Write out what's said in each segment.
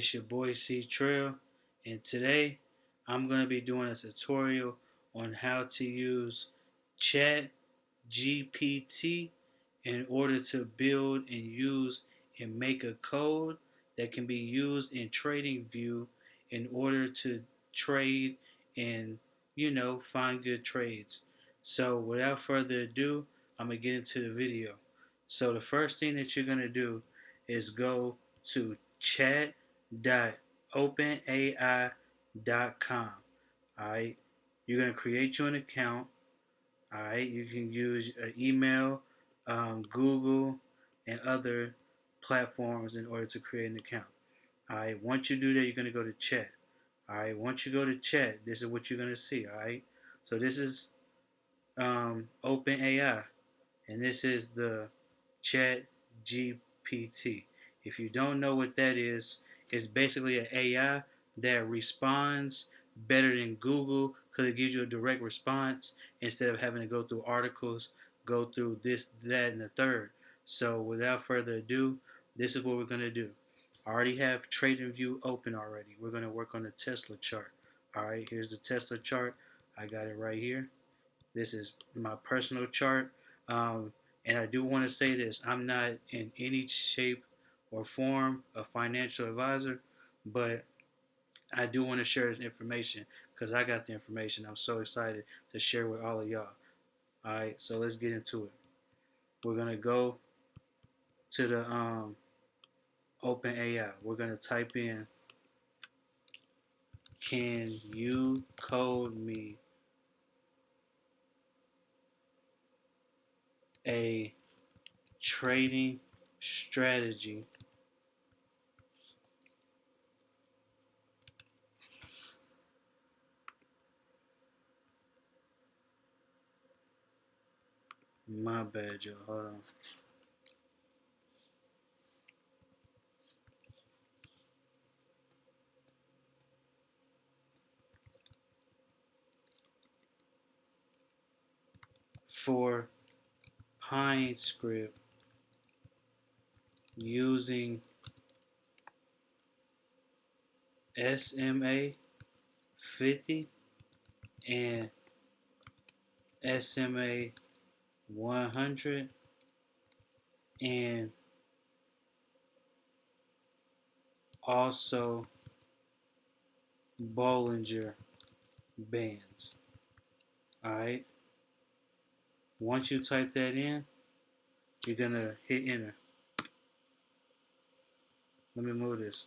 It's your boy C-Trel, and today I'm going to be doing a tutorial on how to use ChatGPT in order to build and use and make a code that can be used in TradingView in order to trade and find good trades. So without further ado, I'm going to get into the video. So the first thing that you're going to do is go to chat.openai.com. Alright, you're going to create you an account. Alright, you can use email, Google, and other platforms in order to create an account. Alright, once you do that, you're going to go to chat. Alright, once you go to chat, this is what you're going to see. Alright, so this is OpenAI, and this is the Chat GPT. If you don't know what that is, it's basically an AI that responds better than Google because it gives you a direct response instead of having to go through articles, go through this, that, and the third. So without further ado, this is what we're going to do. I already have TradingView open already. We're going to work on the Tesla chart. All right, here's the Tesla chart. I got it right here. This is my personal chart. And I do want to say this, I'm not in any shape or form a financial advisor, but I do want to share this information because I got the information. I'm so excited to share with all of y'all. All right, so let's get into it. We're going to go to the OpenAI. We're going to type in, can you code me a trading strategy my bad, y'all. Hold on. For Pine script using SMA 50 and SMA 100 and also Bollinger Bands. Alright, once you type that in, you're gonna hit enter. Let me move this.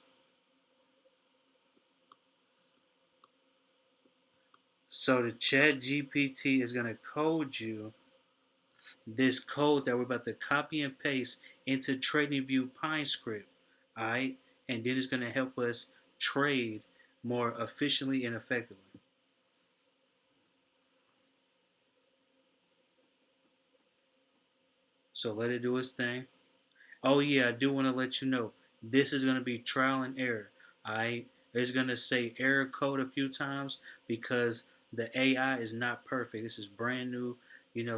So the Chat GPT is gonna code you this code that we're about to copy and paste into TradingView Pine script. Alright, and then it's gonna help us trade more efficiently and effectively. So let it do its thing. Oh yeah, I do want to let you know this is going to be trial and error. Alright, it's going to say error code a few times because the AI is not perfect. This is brand new,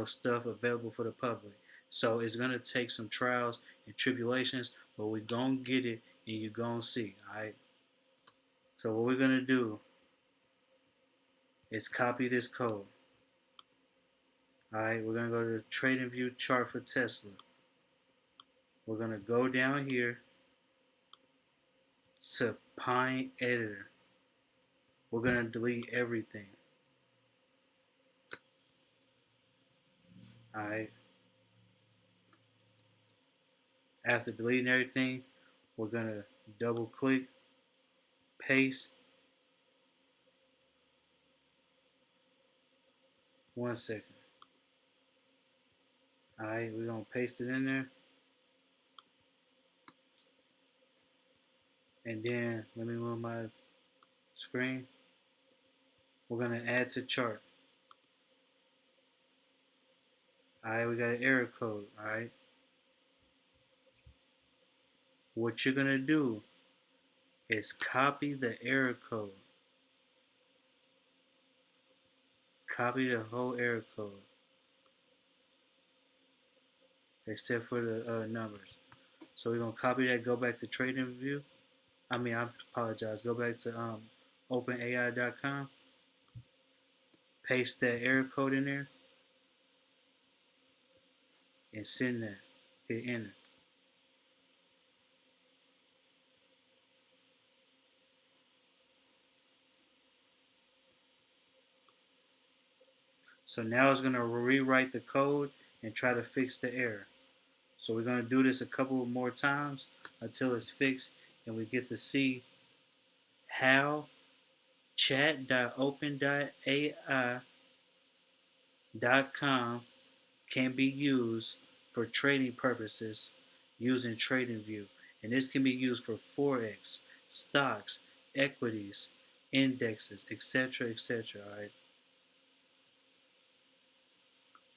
stuff available for the public. So it's going to take some trials and tribulations, but we're going to get it and you're going to see. Alright, so what we're going to do is copy this code. Alright, we're going to go to the TradingView chart for Tesla. We're going to go down here to Pine Editor. We're going to delete everything. Alright. After deleting everything, we're going to double click, paste. One second. Alright, we're going to paste it in there. And then, let me move my screen. We're going to add to chart. Alright, we got an error code. Alright. What you're going to do is copy the error code. Copy the whole error code. Except for the numbers. So we're going to copy that, go back to TradingView. I apologize. Go back to openai.com, paste that error code in there, and send that. Hit enter. So now it's going to rewrite the code and try to fix the error. So we're going to do this a couple more times until it's fixed and we get to see how chat.openai.com can be used for trading purposes using TradingView. And this can be used for Forex, stocks, equities, indexes, etc. etc. All right.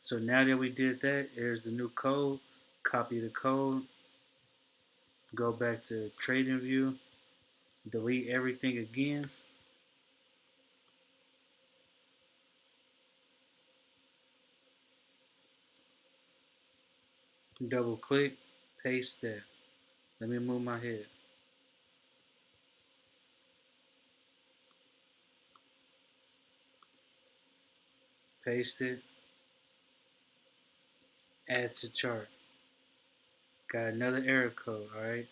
So now that we did that, here's the new code. Copy the code, go back to TradingView, delete everything again, double click, paste that. Let me move my head. Paste it, add to chart. Got another error code, alright?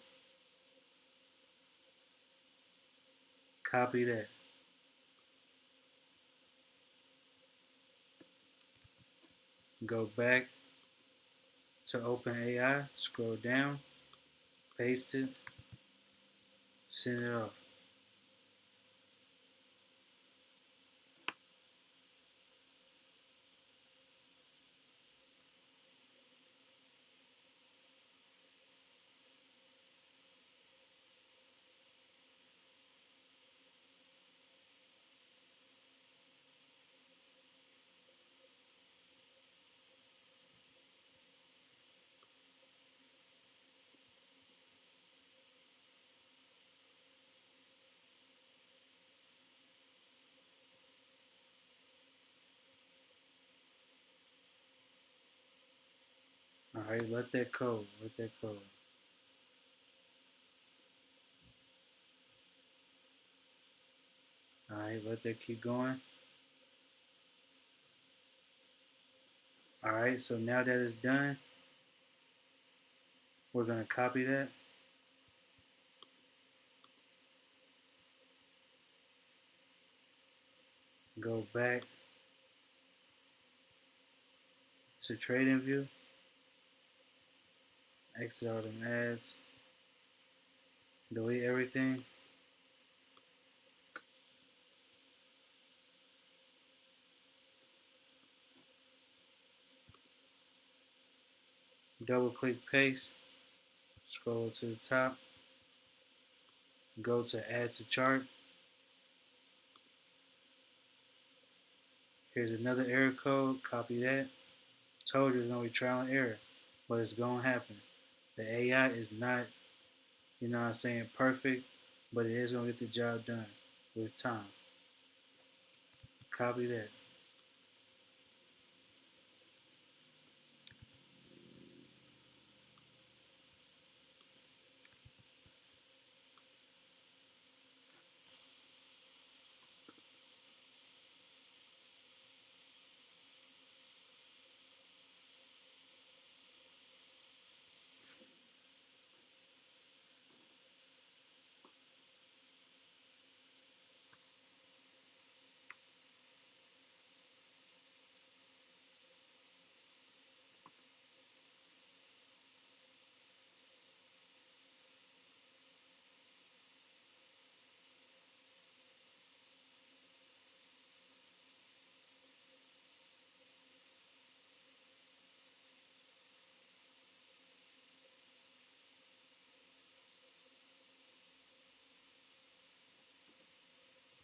Copy that. Go back to OpenAI, scroll down, paste it, send it off. Alright, let that code, let that code. Alright, let that keep going. Alright, so now that it's done, we're going to copy that, go back to TradingView, exit all them ads, delete everything, double click paste, scroll to the top, go to add to chart. Here's another error code, copy that. Told you it's going to be trial and error, but it's going to happen. The AI is not, perfect, but it is going to get the job done with time. Copy that.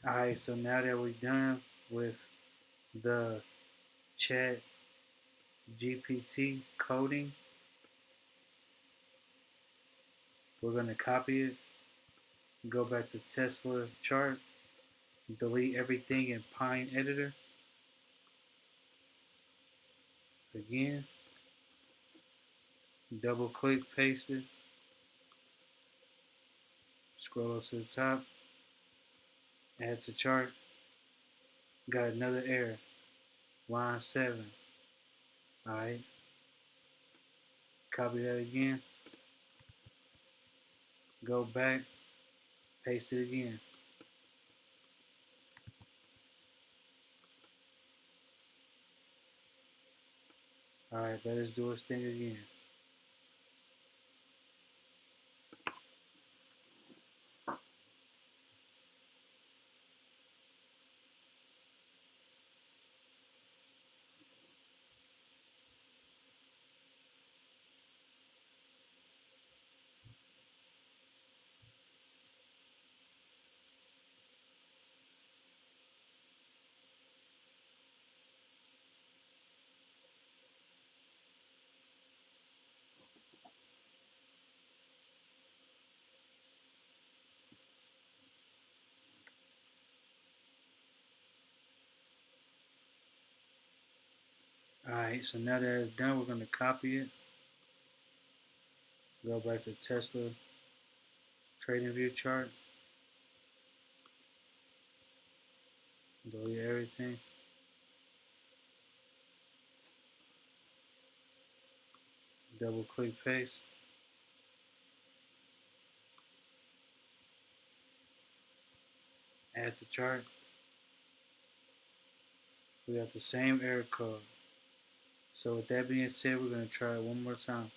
Alright, so now that we're done with the chat GPT coding, we're going to copy it, go back to Tesla chart, delete everything in Pine Editor. Again, double click, paste it, Scroll up to the top, add to chart, got another error, line 7. Alright, copy that again, go back, paste it again. Alright, let us do its thing again. Alright, so now that it's done, we're going to copy it. Go back to Tesla TradingView chart. Delete everything. Double click paste. Add the chart. We got the same error code. So with that being said, we're going to try it one more time.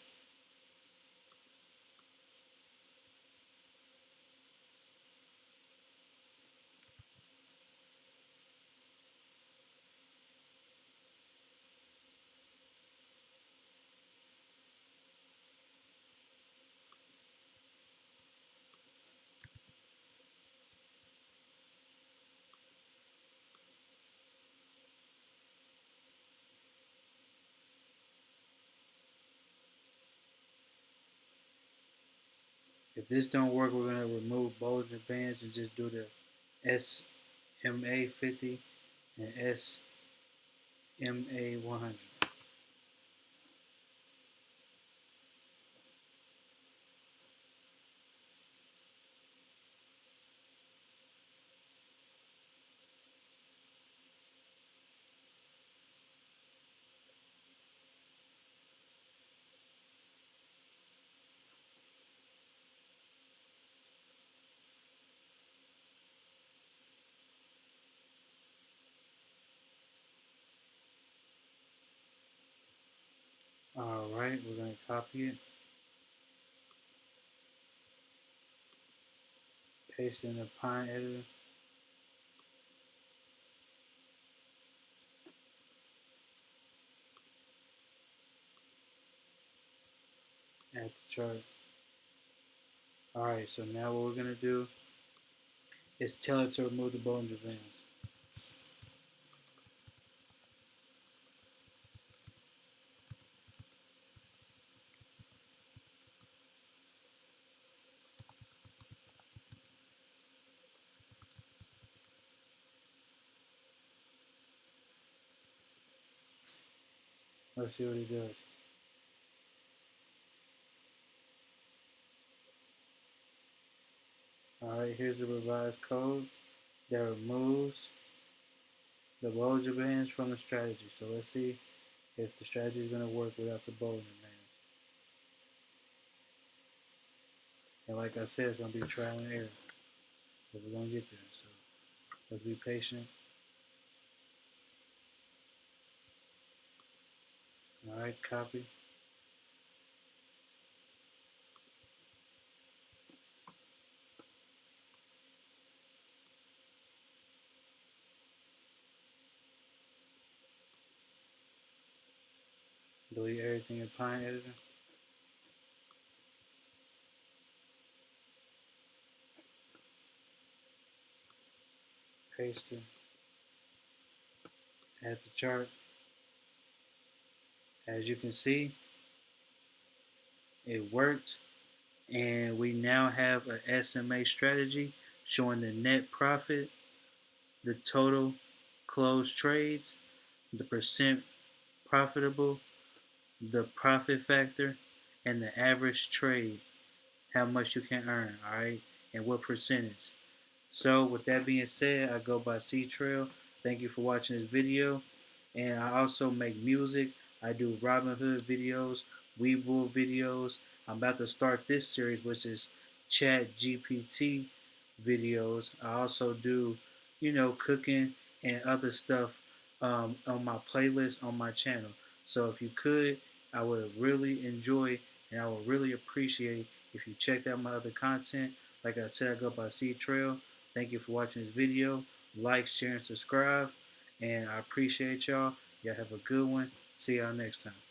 If this don't work, we're going to remove Bollinger Bands and just do the SMA 50 and SMA 100. Alright, we're going to copy it, paste it in the Pine editor, add the chart. Alright, so now what we're going to do is tell it to remove the Bollinger Bands. Let's see what it does. Alright, here's the revised code that removes the Bollinger Bands from the strategy. So let's see if the strategy is going to work without the Bollinger Bands. And like I said, it's going to be trial and error. But we're going to get there. So let's be patient. Alright, copy. Delete everything in Pine editor. Paste it. Add the chart. As you can see, it worked. And we now have a SMA strategy showing the net profit, the total closed trades, the percent profitable, the profit factor, and the average trade, how much you can earn. All right, and what percentage. So with that being said, I go by C-Trel. Thank you for watching this video. And I also make music. I do Robin Hood videos, Weeble videos. I'm about to start this series, which is Chat GPT videos. I also do, cooking and other stuff on my playlist on my channel. So if you could, I would really enjoy and I would really appreciate if you checked out my other content. Like I said, I go by C-Trel. Thank you for watching this video. Like, share, and subscribe. And I appreciate y'all. Y'all have a good one. See y'all next time.